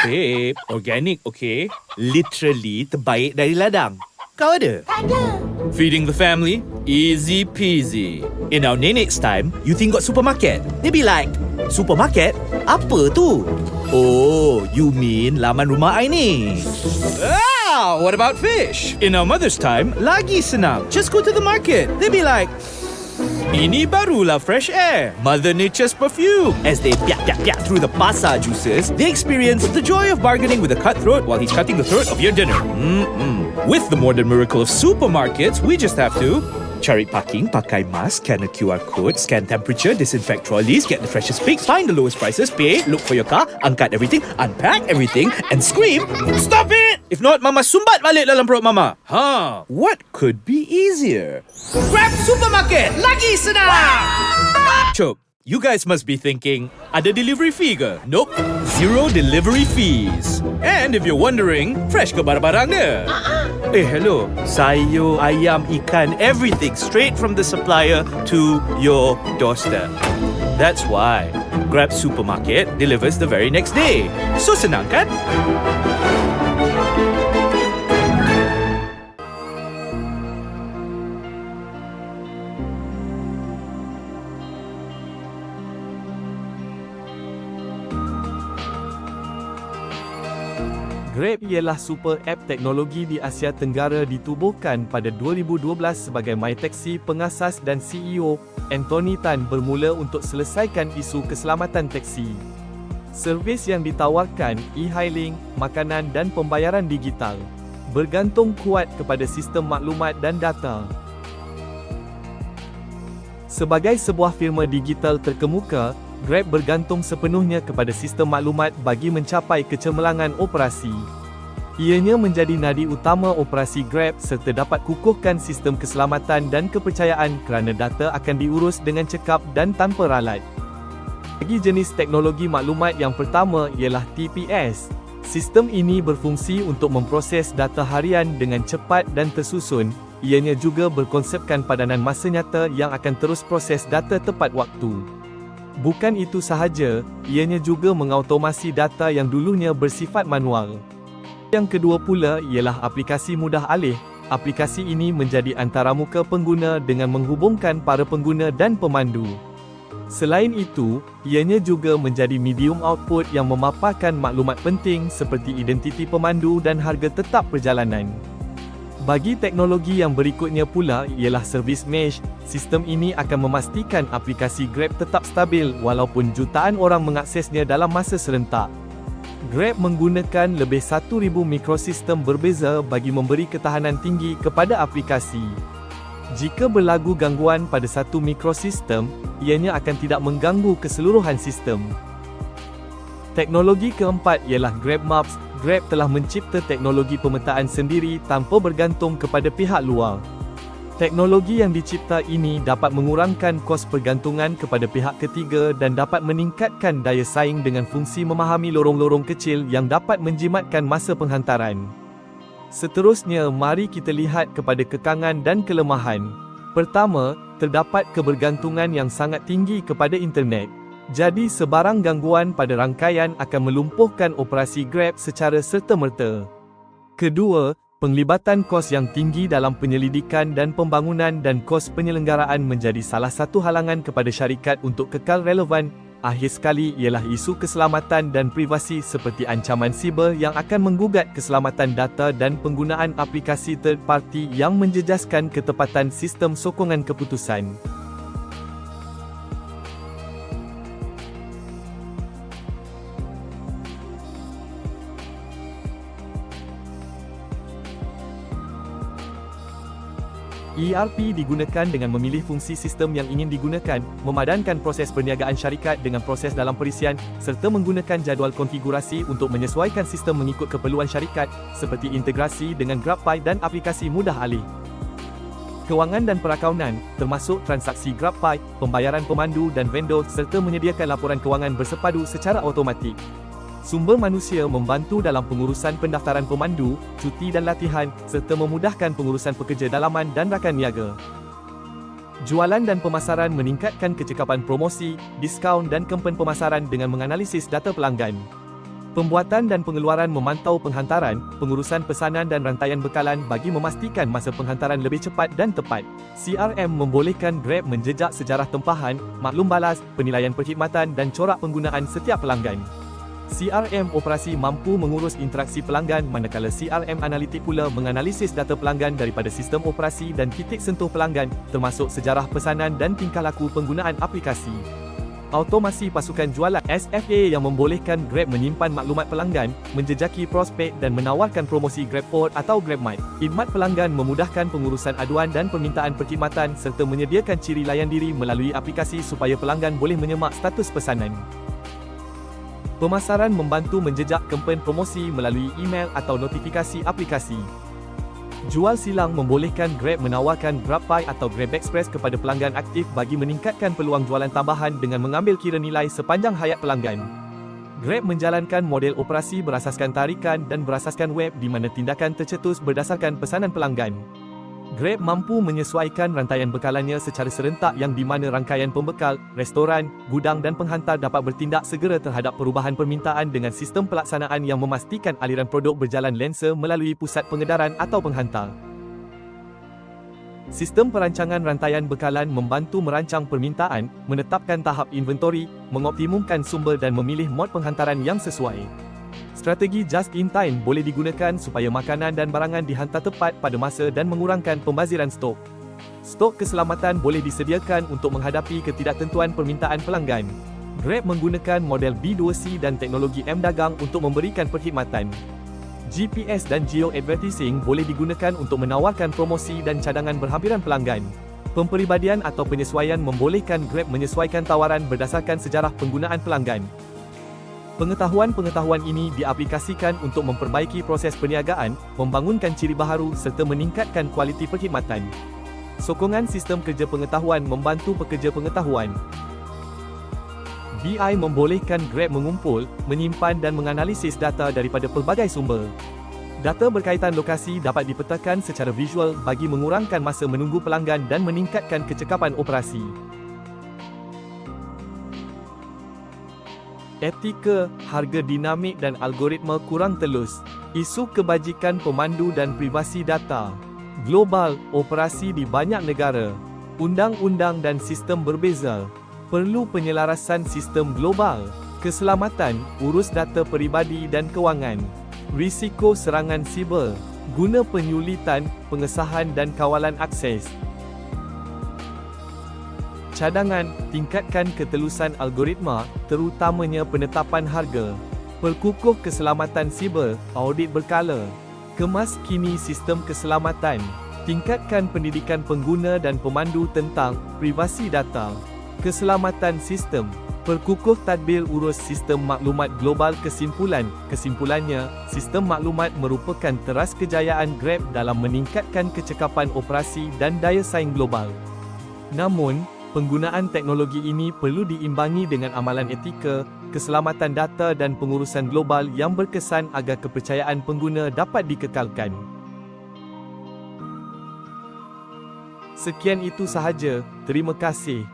Babe, organic, okay? Literally terbaik dari ladang. Kau ada? Ada. Feeding the family? Easy peasy. In our nenek's time, you think got supermarket? They be like, supermarket? Apa tu? Oh, you mean laman rumah I ni. Ah, what about fish? In our mother's time, lagi senang. Just go to the market. They be like, ini barulah fresh air, Mother Nature's perfume. As they piak through the pasar juices, they experience the joy of bargaining with a cutthroat while he's cutting the throat of your dinner. With the modern miracle of supermarkets, we just have to cari parking, pakai mask, scan a QR code, scan temperature, disinfect trolleys, get the freshest picks, find the lowest prices, pay, look for your car, angkat everything, unpack everything, and scream, "Stop it! If not, Mama sumbat balik dalam perut Mama." What could be easier? Grab supermarket! Lagi senang! Chop, you guys must be thinking, ada delivery fee ke? Nope, zero delivery fees. And if you're wondering, fresh ke barang-barang dia? Hello. Sayur, ayam, ikan, everything straight from the supplier to your doorstep. That's why Grab Supermarket delivers the very next day. So senang kan? Grab ialah super app teknologi di Asia Tenggara ditubuhkan pada 2012 sebagai MyTaxi. Pengasas dan CEO, Anthony Tan, bermula untuk selesaikan isu keselamatan taksi. Servis yang ditawarkan, e-hailing, makanan dan pembayaran digital, bergantung kuat kepada sistem maklumat dan data. Sebagai sebuah firma digital terkemuka, Grab bergantung sepenuhnya kepada sistem maklumat bagi mencapai kecemerlangan operasi. Ianya menjadi nadi utama operasi Grab serta dapat kukuhkan sistem keselamatan dan kepercayaan kerana data akan diurus dengan cekap dan tanpa ralat. Bagi jenis teknologi maklumat yang pertama ialah TPS. Sistem ini berfungsi untuk memproses data harian dengan cepat dan tersusun. Ianya juga berkonsepkan padanan masa nyata yang akan terus proses data tepat waktu. Bukan itu sahaja, ianya juga mengautomasi data yang dulunya bersifat manual. Yang kedua pula ialah aplikasi mudah alih. Aplikasi ini menjadi antaramuka pengguna dengan menghubungkan para pengguna dan pemandu. Selain itu, ianya juga menjadi medium output yang memaparkan maklumat penting seperti identiti pemandu dan harga tetap perjalanan. Bagi teknologi yang berikutnya pula ialah servis mesh. Sistem ini akan memastikan aplikasi Grab tetap stabil walaupun jutaan orang mengaksesnya dalam masa serentak. Grab menggunakan lebih 1,000 mikrosistem berbeza bagi memberi ketahanan tinggi kepada aplikasi. Jika berlaku gangguan pada satu mikrosistem, ianya akan tidak mengganggu keseluruhan sistem. Teknologi keempat ialah Grab Maps. Grab telah mencipta teknologi pemetaan sendiri tanpa bergantung kepada pihak luar. Teknologi yang dicipta ini dapat mengurangkan kos pergantungan kepada pihak ketiga dan dapat meningkatkan daya saing dengan fungsi memahami lorong-lorong kecil yang dapat menjimatkan masa penghantaran. Seterusnya, mari kita lihat kepada kekangan dan kelemahan. Pertama, terdapat kebergantungan yang sangat tinggi kepada internet. Jadi sebarang gangguan pada rangkaian akan melumpuhkan operasi Grab secara serta-merta. Kedua, penglibatan kos yang tinggi dalam penyelidikan dan pembangunan dan kos penyelenggaraan menjadi salah satu halangan kepada syarikat untuk kekal relevan. Akhir sekali ialah isu keselamatan dan privasi seperti ancaman siber yang akan menggugat keselamatan data dan penggunaan aplikasi third party yang menjejaskan ketepatan sistem sokongan keputusan. ERP digunakan dengan memilih fungsi sistem yang ingin digunakan, memadankan proses perniagaan syarikat dengan proses dalam perisian, serta menggunakan jadual konfigurasi untuk menyesuaikan sistem mengikut keperluan syarikat, seperti integrasi dengan GrabPay dan aplikasi mudah alih. Kewangan dan perakaunan, termasuk transaksi GrabPay, pembayaran pemandu dan vendor serta menyediakan laporan kewangan bersepadu secara automatik. Sumber manusia membantu dalam pengurusan pendaftaran pemandu, cuti dan latihan, serta memudahkan pengurusan pekerja dalaman dan rakan niaga. Jualan dan pemasaran meningkatkan kecekapan promosi, diskaun dan kempen pemasaran dengan menganalisis data pelanggan. Pembuatan dan pengeluaran memantau penghantaran, pengurusan pesanan dan rantaian bekalan bagi memastikan masa penghantaran lebih cepat dan tepat. CRM membolehkan Grab menjejak sejarah tempahan, maklum balas, penilaian perkhidmatan dan corak penggunaan setiap pelanggan. CRM operasi mampu mengurus interaksi pelanggan manakala CRM analitik pula menganalisis data pelanggan daripada sistem operasi dan titik sentuh pelanggan, termasuk sejarah pesanan dan tingkah laku penggunaan aplikasi. Automasi pasukan jualan SFA yang membolehkan Grab menyimpan maklumat pelanggan, menjejaki prospek dan menawarkan promosi GrabFood atau GrabMart. Khidmat pelanggan memudahkan pengurusan aduan dan permintaan perkhidmatan serta menyediakan ciri layan diri melalui aplikasi supaya pelanggan boleh menyemak status pesanan. Pemasaran membantu menjejak kempen promosi melalui email atau notifikasi aplikasi. Jual silang membolehkan Grab menawarkan GrabPay atau Grab Express kepada pelanggan aktif bagi meningkatkan peluang jualan tambahan dengan mengambil kira nilai sepanjang hayat pelanggan. Grab menjalankan model operasi berasaskan tarikan dan berasaskan web di mana tindakan tercetus berdasarkan pesanan pelanggan. Grab mampu menyesuaikan rantaian bekalannya secara serentak yang di mana rangkaian pembekal, restoran, gudang dan penghantar dapat bertindak segera terhadap perubahan permintaan dengan sistem pelaksanaan yang memastikan aliran produk berjalan lensa melalui pusat pengedaran atau penghantar. Sistem perancangan rantaian bekalan membantu merancang permintaan, menetapkan tahap inventori, mengoptimumkan sumber dan memilih mod penghantaran yang sesuai. Strategi just-in-time boleh digunakan supaya makanan dan barangan dihantar tepat pada masa dan mengurangkan pembaziran stok. Stok keselamatan boleh disediakan untuk menghadapi ketidaktentuan permintaan pelanggan. Grab menggunakan model B2C dan teknologi M-Dagang untuk memberikan perkhidmatan. GPS dan geo-advertising boleh digunakan untuk menawarkan promosi dan cadangan berhampiran pelanggan. Pemperibadian atau penyesuaian membolehkan Grab menyesuaikan tawaran berdasarkan sejarah penggunaan pelanggan. Pengetahuan-pengetahuan ini diaplikasikan untuk memperbaiki proses perniagaan, membangunkan ciri baharu serta meningkatkan kualiti perkhidmatan. Sokongan sistem kerja pengetahuan membantu pekerja pengetahuan. BI membolehkan Grab mengumpul, menyimpan dan menganalisis data daripada pelbagai sumber. Data berkaitan lokasi dapat dipetakan secara visual bagi mengurangkan masa menunggu pelanggan dan meningkatkan kecekapan operasi. Etika, harga dinamik dan algoritma kurang telus. Isu kebajikan pemandu dan privasi data. Global, operasi di banyak negara. Undang-undang dan sistem berbeza. Perlu penyelarasan sistem global. Keselamatan, urus data peribadi dan kewangan. Risiko serangan siber. Guna penyulitan, pengesahan dan kawalan akses. Cadangan, tingkatkan ketelusan algoritma, terutamanya penetapan harga. Perkukuh keselamatan siber, audit berkala. Kemas kini sistem keselamatan. Tingkatkan pendidikan pengguna dan pemandu tentang privasi data. Keselamatan sistem. Perkukuh tadbir urus sistem maklumat global. Kesimpulannya, sistem maklumat merupakan teras kejayaan Grab dalam meningkatkan kecekapan operasi dan daya saing global. Namun, penggunaan teknologi ini perlu diimbangi dengan amalan etika, keselamatan data dan pengurusan global yang berkesan agar kepercayaan pengguna dapat dikekalkan. Sekian itu sahaja, terima kasih.